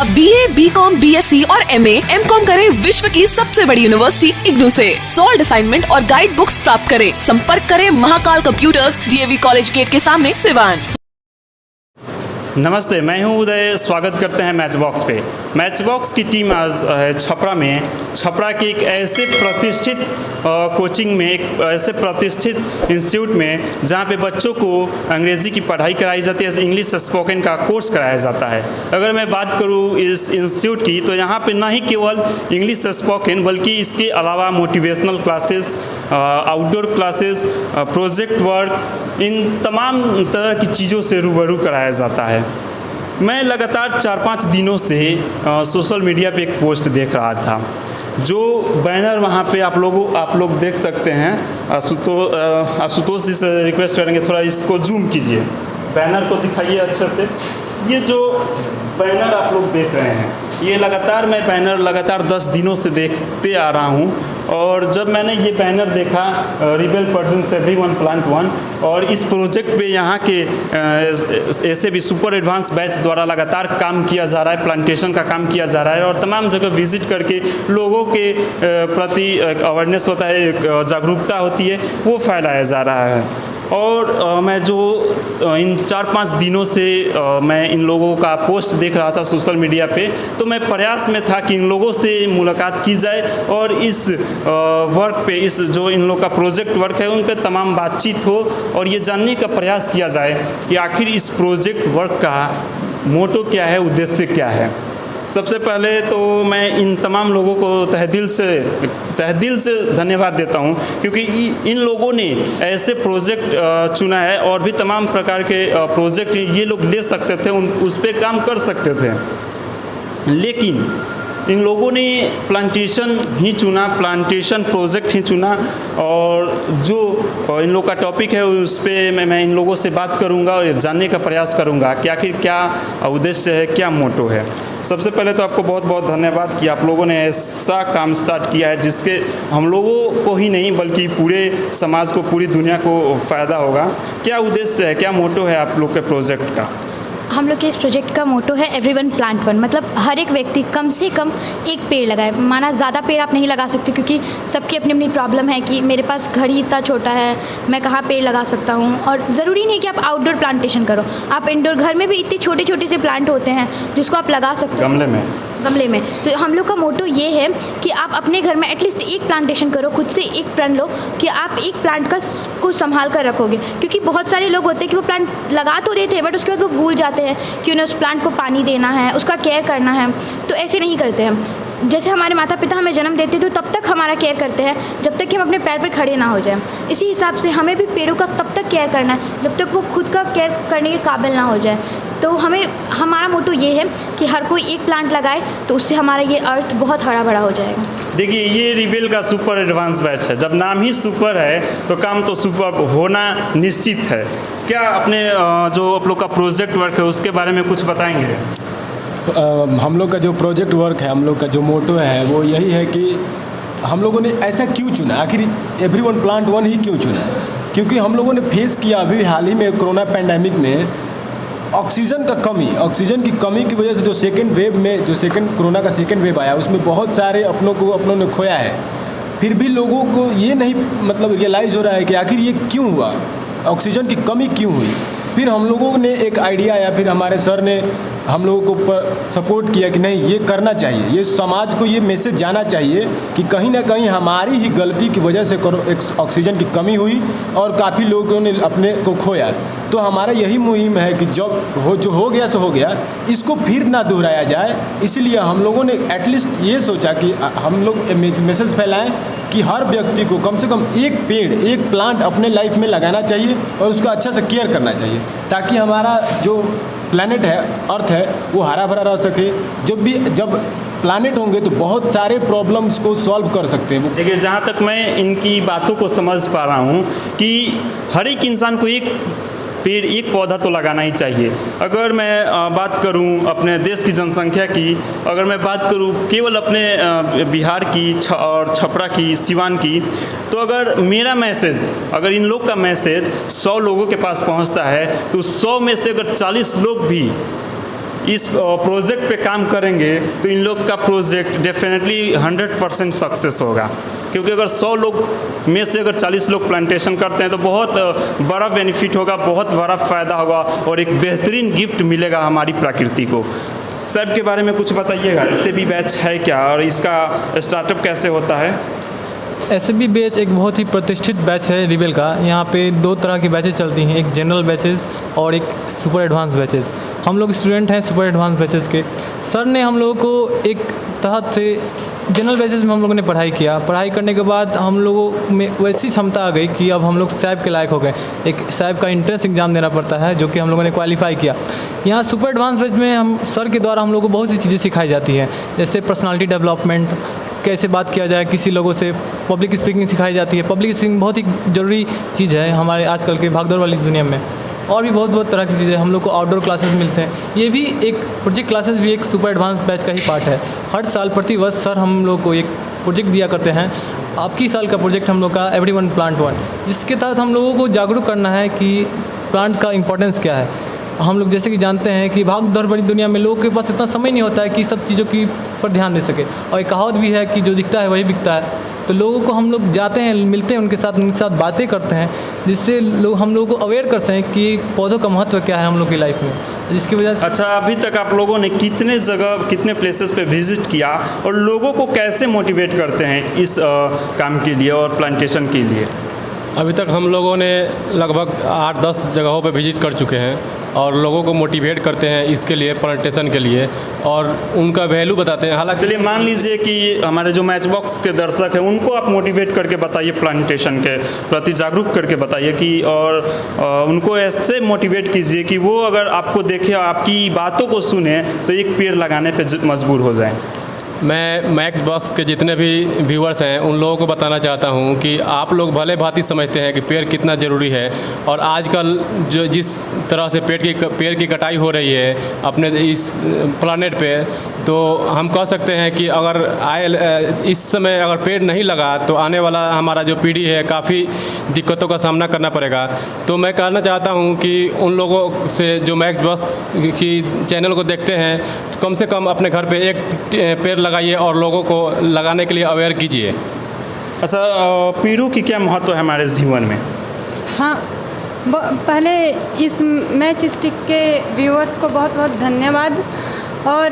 अब BA, BCom, BSc और MA, MCom करें विश्व की सबसे बड़ी यूनिवर्सिटी इग्नू से। सॉल्ड असाइनमेंट और गाइड बुक्स प्राप्त करें। संपर्क करें Mahakal computers, DAV college gate के सामने, सिवान। नमस्ते, मैं हूं उदय। स्वागत करते हैं मैच बॉक्स पे। मैच बॉक्स की टीम आज है छपरा में। छपरा के एक ऐसे प्रतिष्ठित कोचिंग में, एक ऐसे प्रतिष्ठित इंस्टीट्यूट में जहां पे बच्चों को अंग्रेज़ी की पढ़ाई कराई जाती है, इंग्लिश स्पोकन का कोर्स कराया जाता है। अगर मैं बात करूं इस इंस्टीट्यूट की, तो यहाँ पे ना ही केवल इंग्लिश स्पोकन बल्कि इसके अलावा motivational classes, outdoor classes, project work, इन तमाम तरह की चीज़ों से रूबरू कराया जाता है। मैं लगातार 4-5 दिनों से सोशल मीडिया पे एक पोस्ट देख रहा था। जो बैनर वहाँ पे आप लोग देख सकते हैं। आशुतोष जी से रिक्वेस्ट करेंगे, थोड़ा इसको जूम कीजिए, बैनर को दिखाइए अच्छे से। ये जो बैनर आप लोग देख रहे हैं, ये मैं बैनर लगातार 10 दिनों से देखते आ रहा हूँ। और जब मैंने ये बैनर देखा, rebel presents everyone plant one, और इस प्रोजेक्ट पे यहाँ के ऐसे भी सुपर एडवांस बैच द्वारा लगातार काम किया जा रहा है, प्लांटेशन का काम किया जा रहा है, और तमाम जगह विजिट करके लोगों के प्रति अवेयरनेस होता है, जागरूकता होती है, वो फैलाया जा रहा है। और मैं जो इन 4-5 दिनों से मैं इन लोगों का पोस्ट देख रहा था सोशल मीडिया पे, तो मैं प्रयास में था कि इन लोगों से मुलाकात की जाए और इस वर्क पे, इस जो इन लोग का प्रोजेक्ट वर्क है, उन पे तमाम बातचीत हो और ये जानने का प्रयास किया जाए कि आखिर इस प्रोजेक्ट वर्क का मोटो क्या है, उद्देश्य क्या है। सबसे पहले तो मैं इन तमाम लोगों को तहे दिल से धन्यवाद देता हूं, क्योंकि इन लोगों ने ऐसे प्रोजेक्ट चुना है, और भी तमाम प्रकार के प्रोजेक्ट ये लोग ले सकते थे, उस पर काम कर सकते थे, लेकिन इन लोगों ने प्लांटेशन ही चुना, प्लांटेशन प्रोजेक्ट ही चुना। और जो इन लोगों का टॉपिक है, उस पर मैं इन लोगों से बात करूंगा और जानने का प्रयास करूंगा कि आखिर क्या उद्देश्य है, क्या मोटो है। सबसे पहले तो आपको बहुत बहुत धन्यवाद कि आप लोगों ने ऐसा काम स्टार्ट किया है जिसके हम लोगों को ही नहीं बल्कि पूरे समाज को, पूरी दुनिया को फ़ायदा होगा। क्या उद्देश्य है, क्या मोटो है आप लोग के प्रोजेक्ट का? हम लोग के इस प्रोजेक्ट का मोटो है एवरीवन प्लांट वन, मतलब हर एक व्यक्ति कम से कम एक पेड़ लगाए। माना ज़्यादा पेड़ आप नहीं लगा सकते, क्योंकि सबकी अपनी अपनी प्रॉब्लम है कि मेरे पास घर ही इतना छोटा है, मैं कहाँ पेड़ लगा सकता हूँ। और ज़रूरी नहीं कि आप आउटडोर प्लांटेशन करो, आप इंडोर घर में भी इतने छोटे छोटे से प्लांट होते हैं जिसको आप लगा सकते हो गमले में। तो हम लोग का मोटो ये है कि आप अपने घर में एटलीस्ट एक प्लांटेशन करो, खुद से एक प्रण लो कि आप एक प्लांट को संभाल कर रखोगे। क्योंकि बहुत सारे लोग होते हैं कि वो प्लांट लगा तो देते हैं, बट उसके बाद वो भूल जाते हैं कि उन्हें उस प्लांट को पानी देना है, उसका केयर करना है। तो ऐसे नहीं करते हम। जैसे हमारे माता पिता हमें जन्म देते तो तब तक हमारा केयर करते हैं जब तक कि हम अपने पैर पर खड़े ना हो जाए। इसी हिसाब से हमें भी पेड़ों का तब तक केयर करना है जब तक वो खुद का केयर करने के काबिल ना हो जाए। तो हमारा मोटो ये है कि हर कोई एक प्लांट लगाए, तो उससे हमारा ये अर्थ बहुत हरा भरा हो जाएगा। देखिए, ये रिबेल का सुपर एडवांस बैच है। जब नाम ही सुपर है तो काम तो सुपर होना निश्चित है। क्या अपने जो आप लोग का प्रोजेक्ट वर्क है उसके बारे में कुछ बताएंगे? हम लोग का जो प्रोजेक्ट वर्क है, हम लोग का जो मोटो है वो यही है कि हम लोगों ने ऐसा क्यों चुना, आखिर एवरीवन प्लांट वन ही क्यों चुना? क्योंकि हम लोगों ने फेस किया अभी हाल ही में कोरोना पैंडेमिक में ऑक्सीजन की कमी की वजह से जो कोरोना का सेकेंड वेव आया, उसमें बहुत सारे अपनों ने खोया है। फिर भी लोगों को ये नहीं रियलाइज़ हो रहा है कि आखिर ये क्यों हुआ, ऑक्सीजन की कमी क्यों हुई। फिर हम लोगों ने एक आइडिया आया, फिर हमारे सर ने हम लोगों को सपोर्ट किया कि नहीं, ये करना चाहिए, ये समाज को ये मैसेज जाना चाहिए कि कहीं ना कहीं हमारी ही गलती की वजह से एक ऑक्सीजन की कमी हुई और काफ़ी लोगों ने अपने को खोया। तो हमारा यही मुहिम है कि जो हो गया सो हो गया, इसको फिर ना दोहराया जाए। इसलिए हम लोगों ने एटलीस्ट ये सोचा कि हम लोग मैसेज फैलाएं कि हर व्यक्ति को कम से कम एक पेड़, एक प्लांट अपने लाइफ में लगाना चाहिए और उसका अच्छा से केयर करना चाहिए, ताकि हमारा जो प्लैनेट है, अर्थ है, वो हरा भरा रह सके। जब प्लैनेट होंगे तो बहुत सारे प्रॉब्लम्स को सॉल्व कर सकते हैं। देखिए, जहाँ तक मैं इनकी बातों को समझ पा रहा हूँ कि हर एक इंसान को एक पेड़, एक पौधा तो लगाना ही चाहिए। अगर मैं बात करूं अपने देश की जनसंख्या की, अगर मैं बात करूं केवल अपने बिहार की और छपरा की, सिवान की, तो अगर मेरा मैसेज, अगर इन लोग का मैसेज 100 लोगों के पास पहुंचता है तो 100 में से अगर 40 लोग भी इस प्रोजेक्ट पे काम करेंगे तो इन लोग का प्रोजेक्ट डेफिनेटली 100% सक्सेस होगा, क्योंकि अगर 100 लोग में से अगर 40 लोग प्लांटेशन करते हैं तो बहुत बड़ा बेनिफिट होगा, बहुत बड़ा फ़ायदा होगा और एक बेहतरीन गिफ्ट मिलेगा हमारी प्रकृति को। सब के बारे में कुछ बताइएगा, इससे भी बैच है क्या और इसका स्टार्टअप कैसे होता है? SB बैच एक बहुत ही प्रतिष्ठित बैच है रिबेल का। यहाँ पे 2 तरह की बैचेज चलती हैं, एक जनरल बैचेज और एक सुपर एडवांस बैचेज। हम लोग स्टूडेंट हैं सुपर एडवांस बैचेज के। सर ने हम लोगों को एक तहत से जनरल बैचेज में हम लोगों ने पढ़ाई किया। पढ़ाई करने के बाद हम लोगों में वैसी क्षमता आ गई कि अब हम लोग सैब के लायक हो गए। एक सैब का एंट्रेंस एग्ज़ाम देना पड़ता है जो कि हम लोगों ने क्वालिफाई किया। यहाँ सुपर एडवांस बैच में हम सर के द्वारा हम लोगों को बहुत सी चीज़ें सिखाई जाती हैं, जैसे पर्सनालिटी डेवलपमेंट, कैसे बात किया जाए किसी लोगों से, पब्लिक स्पीकिंग सिखाई जाती है। पब्लिक स्पीकिंग बहुत ही ज़रूरी चीज़ है हमारे आजकल के भागदौड़ वाली दुनिया में। और भी बहुत तरह की चीज़ें, हम लोग को आउटडोर क्लासेस मिलते हैं। ये भी एक प्रोजेक्ट क्लासेस भी एक सुपर एडवांस बैच का ही पार्ट है। हर साल प्रतिवर्ष सर हम लोग को एक प्रोजेक्ट दिया करते हैं। आपकी साल का प्रोजेक्ट हम लोग का एवरीवन प्लांट वन, जिसके तहत हम लोगों को जागरूक करना है कि प्लांट का इंपॉर्टेंस क्या है। हम लोग जैसे कि जानते हैं कि भाग दौड़ भरी दुनिया में लोगों के पास इतना समय नहीं होता है कि सब चीज़ों की पर ध्यान दे सके। और एक कहावत भी है कि जो दिखता है वही बिकता है। तो लोगों को हम लोग जाते हैं, मिलते हैं उनके साथ बातें करते हैं, जिससे लोग हम लोगों को अवेयर कर सकें कि पौधों का महत्व क्या है हम लोग की लाइफ में, जिसकी वजह से। अच्छा, अभी तक आप लोगों ने कितने जगह कितने प्लेसेस पे विजिट किया और लोगों को कैसे मोटिवेट करते हैं इस काम के लिए और प्लांटेशन के लिए? अभी तक हम लोगों ने लगभग 8-10 जगहों पर विजिट कर चुके हैं और लोगों को मोटिवेट करते हैं इसके लिए, प्लांटेशन के लिए, और उनका वैल्यू बताते हैं। हालांकि चलिए मान लीजिए कि हमारे जो मैच बॉक्स के दर्शक हैं उनको आप मोटिवेट करके बताइए, प्लांटेशन के प्रति जागरूक करके बताइए कि और उनको ऐसे मोटिवेट कीजिए कि वो अगर आपको देखे, आपकी बातों को सुने तो एक पेड़ लगाने पे मजबूर हो जाएं। मैं मैक्स बॉक्स के जितने भी व्यूअर्स हैं उन लोगों को बताना चाहता हूं कि आप लोग भले भांति समझते हैं कि पेड़ कितना ज़रूरी है, और आजकल जो जिस तरह से पेड़ की कटाई हो रही है अपने इस प्लानेट पे, तो हम कह सकते हैं कि अगर इस समय अगर पेड़ नहीं लगा तो आने वाला हमारा जो पीढ़ी है काफ़ी दिक्कतों का सामना करना पड़ेगा। तो मैं कहना चाहता हूं कि उन लोगों से जो मैक्स बॉक्स की चैनल को देखते हैं तो कम से कम अपने घर पे एक पेड़ लगाइए और लोगों को लगाने के लिए अवेयर कीजिए। अच्छा, पेड़ों की क्या महत्व है हमारे जीवन में? हाँ, पहले इस मैच स्टिक के व्यूअर्स को बहुत बहुत धन्यवाद। और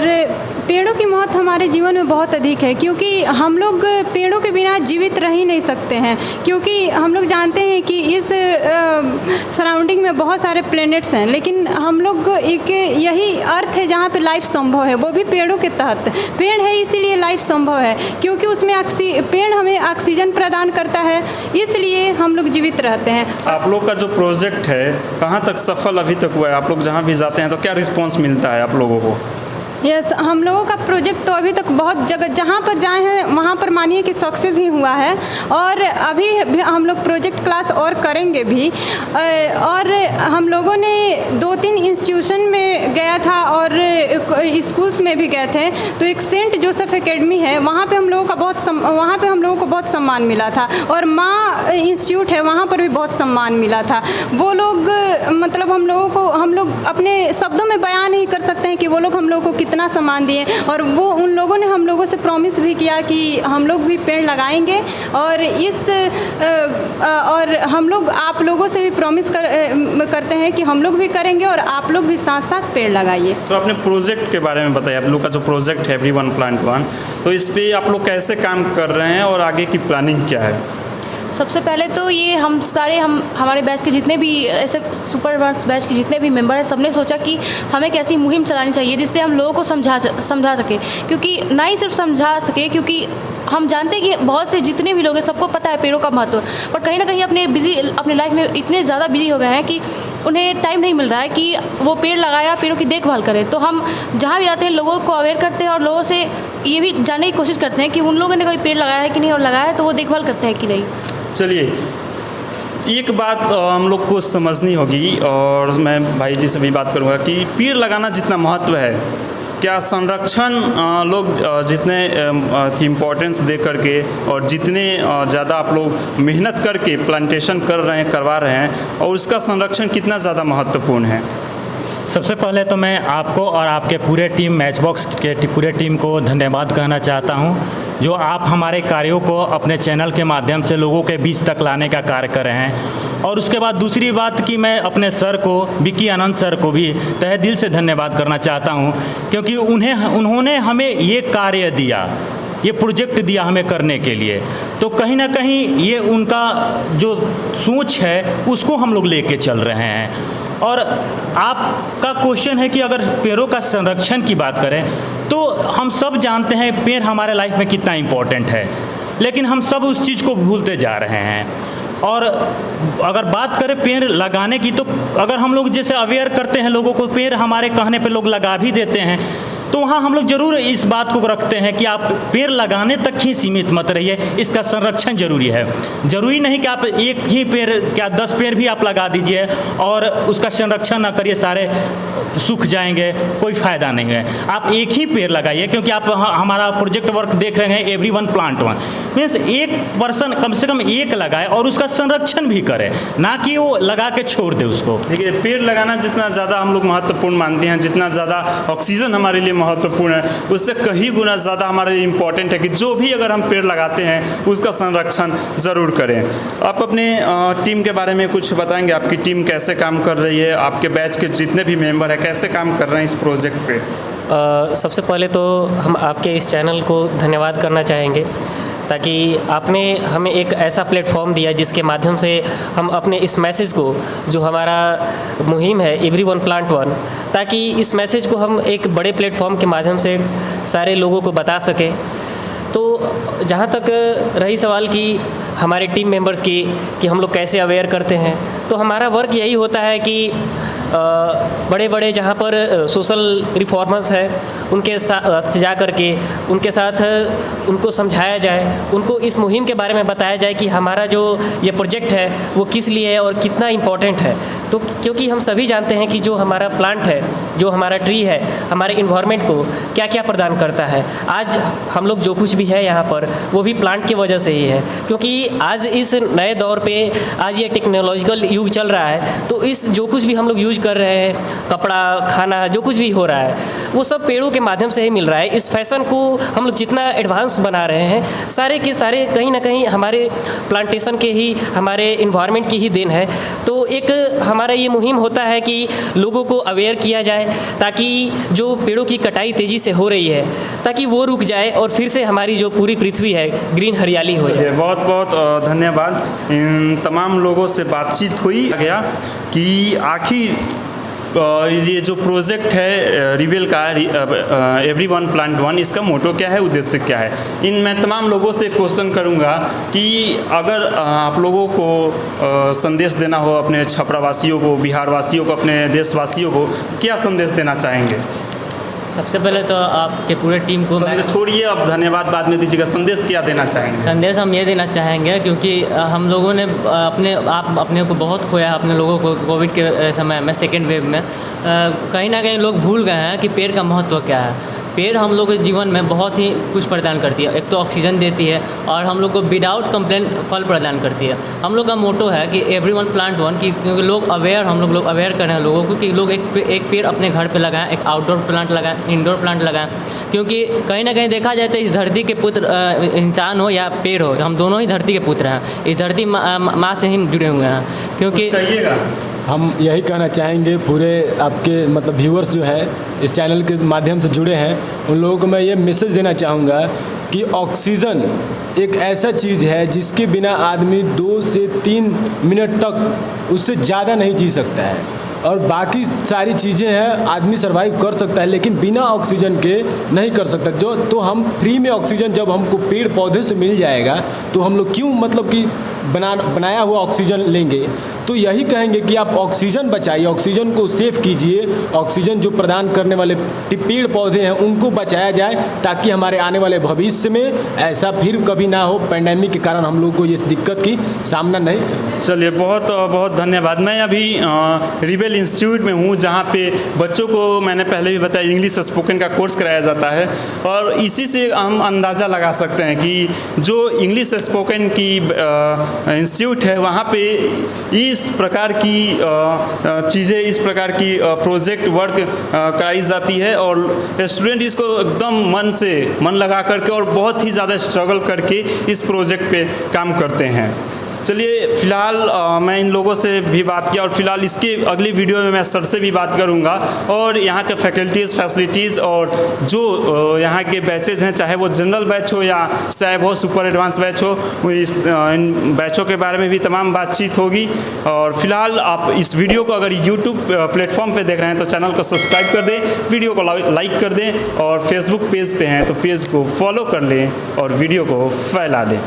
पेड़ों की महत्व हमारे जीवन में बहुत अधिक है, क्योंकि हम लोग पेड़ों के बिना जीवित रह ही नहीं सकते हैं। क्योंकि हम लोग जानते हैं कि इस सराउंडिंग में बहुत सारे प्लैनेट्स हैं, लेकिन हम लोग एक यही अर्थ है जहाँ पे लाइफ संभव है, वो भी पेड़ों के तहत। पेड़ है इसीलिए लाइफ संभव है, क्योंकि उसमें पेड़ हमें ऑक्सीजन प्रदान करता है, इसलिए हम लोग जीवित रहते हैं। आप लोग का जो प्रोजेक्ट है कहाँ तक सफल अभी तक हुआ है? आप लोग जहाँ भी जाते हैं तो क्या रिस्पॉन्स मिलता है आप लोगों को? यस, हम लोगों का प्रोजेक्ट तो अभी तक बहुत जगह जहाँ पर जाए हैं वहाँ पर मानिए कि सक्सेस ही हुआ है, और अभी हम लोग प्रोजेक्ट क्लास और करेंगे भी। और हम लोगों ने 2-3 इंस्टीट्यूशन में गया था और स्कूल्स में भी गए थे। तो एक सेंट जोसेफ एकेडमी है, वहाँ पे हम लोगों को बहुत सम्मान मिला था, और माँ इंस्टीट्यूट है वहाँ पर भी बहुत सम्मान मिला था। वो लोग मतलब हम लोग अपने शब्दों में बयान नहीं कर सकते हैं कि वो लोग हम लोगों को कितना सम्मान दिए। और वो उन लोगों ने हम लोगों से प्रॉमिस भी किया कि हम लोग भी पेड़ लगाएंगे, और हम लोग आप लोगों से भी प्रॉमिस करते हैं कि हम लोग भी करेंगे और आप लोग भी साथ साथ पेड़ लगाइए। तो अपने प्रोजेक्ट के बारे में बताइए, आप लोग का जो प्रोजेक्ट है एवरीवन प्लांट वन, तो इस पर आप लोग कैसे काम कर रहे हैं और आगे की प्लानिंग क्या है? सबसे पहले तो ये हमारे बैच के जितने भी ऐसे सुपर एडवांस बैच के जितने भी मेंबर हैं, सबने सोचा कि हमें एक ऐसी मुहिम चलानी चाहिए जिससे हम लोगों को समझा सके, क्योंकि ना ही सिर्फ समझा सके, क्योंकि हम जानते हैं कि बहुत से जितने भी लोग हैं सबको पता है पेड़ों का महत्व, पर कहीं ना कहीं अपने लाइफ में इतने ज़्यादा बिजी हो गए हैं कि उन्हें टाइम नहीं मिल रहा है कि वो पेड़ लगाया, पेड़ों की देखभाल करें। तो हम जहाँ भी जाते हैं लोगों को अवेयर करते हैं और लोगों से ये भी जानने की कोशिश करते हैं कि उन लोगों ने कोई पेड़ लगाया है कि नहीं, और लगाया है तो वो देखभाल करते हैं कि नहीं। चलिए, एक बात हम लोग को समझनी होगी, और मैं भाई जी से भी बात करूंगा कि पेड़ लगाना जितना महत्व है, क्या संरक्षण लोग जितने इम्पोर्टेंस दे करके और जितने ज़्यादा आप लोग मेहनत करके प्लांटेशन करवा रहे हैं, और उसका संरक्षण कितना ज़्यादा महत्वपूर्ण है? सबसे पहले तो मैं आपको और आपके पूरे टीम मैचबॉक्स के पूरे टीम को धन्यवाद कहना चाहता हूं, जो आप हमारे कार्यों को अपने चैनल के माध्यम से लोगों के बीच तक लाने का कार्य कर रहे हैं। और उसके बाद दूसरी बात कि मैं अपने सर को, विक्की आनंद सर को भी तहे दिल से धन्यवाद करना चाहता हूं, क्योंकि उन्होंने हमें ये कार्य दिया, ये प्रोजेक्ट दिया हमें करने के लिए। तो कहीं ना कहीं ये उनका जो सोच है उसको हम लोग लेके चल रहे हैं। और आपका क्वेश्चन है कि अगर पेड़ों का संरक्षण की बात करें तो हम सब जानते हैं पेड़ हमारे लाइफ में कितना इम्पोर्टेंट है, लेकिन हम सब उस चीज़ को भूलते जा रहे हैं। और अगर बात करें पेड़ लगाने की, तो अगर हम लोग जैसे अवेयर करते हैं लोगों को, पेड़ हमारे कहने पे लोग लगा भी देते हैं, तो वहाँ हम लोग ज़रूर इस बात को रखते हैं कि आप पेड़ लगाने तक ही सीमित मत रहिए, इसका संरक्षण ज़रूरी है। ज़रूरी नहीं कि आप एक ही पेड़, क्या 10 पेड़ भी आप लगा दीजिए और उसका संरक्षण ना करिए, सारे सूख जाएंगे, कोई फ़ायदा नहीं है। आप एक ही पेड़ लगाइए, क्योंकि आप हमारा प्रोजेक्ट वर्क देख रहे हैं एवरीवन प्लांट वन, मीन्स एक पर्सन कम से कम एक लगाए और उसका संरक्षण भी करे, ना कि वो लगा के छोड़ दे उसको। देखिए, पेड़ लगाना जितना ज़्यादा हम लोग महत्वपूर्ण मानते हैं, जितना ज़्यादा ऑक्सीजन हमारे लिए महत्वपूर्ण है, उससे कहीं गुना ज़्यादा हमारे लिए इम्पोर्टेंट है कि जो भी अगर हम पेड़ लगाते हैं उसका संरक्षण ज़रूर करें। आप अपने टीम के बारे में कुछ बताएंगे? आपकी टीम कैसे काम कर रही है? आपके बैच के जितने भी मेंबर हैं कैसे काम कर रहे हैं इस प्रोजेक्ट पे? सबसे पहले तो हम आपके इस चैनल को धन्यवाद करना चाहेंगे, ताकि आपने हमें एक ऐसा प्लेटफॉर्म दिया जिसके माध्यम से हम अपने इस मैसेज को, जो हमारा मुहिम है एवरीवन प्लांट वन, ताकि इस मैसेज को हम एक बड़े प्लेटफॉर्म के माध्यम से सारे लोगों को बता सकें। तो जहाँ तक रही सवाल कि हमारे टीम मेंबर्स की कि हम लोग कैसे अवेयर करते हैं, तो हमारा वर्क यही होता है कि बड़े बड़े जहाँ पर सोशल रिफॉर्मर्स हैं उनके साथ जा कर के उनके साथ उनको समझाया जाए, उनको इस मुहिम के बारे में बताया जाए कि हमारा जो ये प्रोजेक्ट है वो किस लिए है और कितना इम्पोर्टेंट है। तो क्योंकि हम सभी जानते हैं कि जो हमारा प्लांट है, जो हमारा ट्री है, हमारे इन्वायरमेंट को क्या क्या प्रदान करता है। आज हम लोग जो कुछ भी है यहाँ पर वो भी प्लांट की वजह से ही है, क्योंकि आज इस नए दौर पे आज ये टेक्नोलॉजिकल युग चल रहा है, तो इस जो कुछ भी हम लोग यूज कर रहे हैं, कपड़ा, खाना, जो कुछ भी हो रहा है वो सब पेड़ों के माध्यम से ही मिल रहा है। इस फैशन को हम लोग जितना एडवांस बना रहे हैं, सारे के सारे कहीं ना कहीं हमारे प्लांटेशन के ही, हमारे इन्वायरमेंट की ही देन है। तो एक हमारा ये मुहिम होता है कि लोगों को अवेयर किया जाए, ताकि जो पेड़ों की कटाई तेज़ी से हो रही है ताकि वो रुक जाए और फिर से हमारी जो पूरी पृथ्वी है ग्रीन हरियाली हो जाए। बहुत बहुत धन्यवाद। इन तमाम लोगों से बातचीत हुई गया कि आखिर ये जो प्रोजेक्ट है रिवेल का एवरीवन प्लांट वन, इसका मोटो क्या है, उद्देश्य क्या है। मैं तमाम लोगों से क्वेश्चन करूंगा कि अगर आप लोगों को संदेश देना हो अपने छपरा वासियों को, बिहार वासियों को, अपने देशवासियों को, क्या संदेश देना चाहेंगे? सबसे पहले तो आपके पूरे टीम को छोड़िए, अब धन्यवाद बाद में दीजिएगा। संदेश क्या देना चाहेंगे? संदेश हम ये देना चाहेंगे, क्योंकि हम लोगों ने अपने को बहुत खोया, अपने लोगों को कोविड के समय में, सेकेंड वेव में कहीं ना कहीं लोग भूल गए हैं कि पेड़ का महत्व क्या है। पेड़ हम लोग के जीवन में बहुत ही कुछ प्रदान करती है। एक तो ऑक्सीजन देती है और हम लोग को विदाउट कंप्लेंट फल प्रदान करती है। हम लोग का मोटो है कि एवरीवन प्लांट वन, कि क्योंकि लोग अवेयर कर रहे हैं लोगों को कि लोग एक पेड़ अपने घर पे लगाएं, एक आउटडोर प्लांट लगाएं, इंडोर प्लांट लगाएं, क्योंकि कहीं ना कहीं देखा जाए तो इस धरती के पुत्र इंसान हो या पेड़ हो, हम दोनों ही धरती के पुत्र हैं। इस धरती माँ से ही जुड़े हुए हैं। क्योंकि हम यही कहना चाहेंगे पूरे आपके मतलब व्यूअर्स जो है इस चैनल के माध्यम से जुड़े हैं, उन लोगों को मैं ये मैसेज देना चाहूँगा कि ऑक्सीजन एक ऐसा चीज़ है जिसके बिना आदमी 2 से 3 मिनट तक, उससे ज़्यादा नहीं जी सकता है। और बाकी सारी चीज़ें हैं आदमी सर्वाइव कर सकता है, लेकिन बिना ऑक्सीजन के नहीं कर सकता। तो हम फ्री में ऑक्सीजन जब हमको पेड़ पौधे से मिल जाएगा तो हम लोग क्यों मतलब कि बनाया हुआ ऑक्सीजन लेंगे। तो यही कहेंगे कि आप ऑक्सीजन बचाइए, ऑक्सीजन को सेव कीजिए। ऑक्सीजन जो प्रदान करने वाले पेड़ पौधे हैं उनको बचाया जाए, ताकि हमारे आने वाले भविष्य में ऐसा फिर कभी ना हो, पैंडेमिक के कारण हम लोग को ये दिक्कत की सामना नहीं। चलिए, बहुत बहुत धन्यवाद। मैं अभी रिवेल इंस्टीट्यूट में हूँ, जहाँ पे बच्चों को मैंने पहले भी बताया इंग्लिश स्पोकन का कोर्स कराया जाता है। और इसी से हम अंदाज़ा लगा सकते हैं कि जो इंग्लिश स्पोकन की इंस्टीट्यूट है वहाँ पे इस प्रकार की चीज़ें, इस प्रकार की प्रोजेक्ट वर्क कराई जाती है और स्टूडेंट इसको एकदम मन लगा करके और बहुत ही ज़्यादा स्ट्रगल करके इस प्रोजेक्ट पे काम करते हैं। चलिए फ़िलहाल मैं इन लोगों से भी बात किया और फिलहाल इसके अगली वीडियो में मैं सर से भी बात करूंगा और यहाँ के फैसिलिटीज़ और जो यहाँ के बैचेज़ हैं, चाहे वो जनरल बैच हो या सैब हो, सुपर एडवांस बैच हो, इन बैचों के बारे में भी तमाम बातचीत होगी। और फिलहाल आप इस वीडियो को अगर यूट्यूब प्लेटफॉर्म पर देख रहे हैं तो चैनल को सब्सक्राइब कर दें, वीडियो को लाइक कर दें और फेसबुक पेज पे हैं तो पेज को फॉलो कर लें और वीडियो को फैला दें।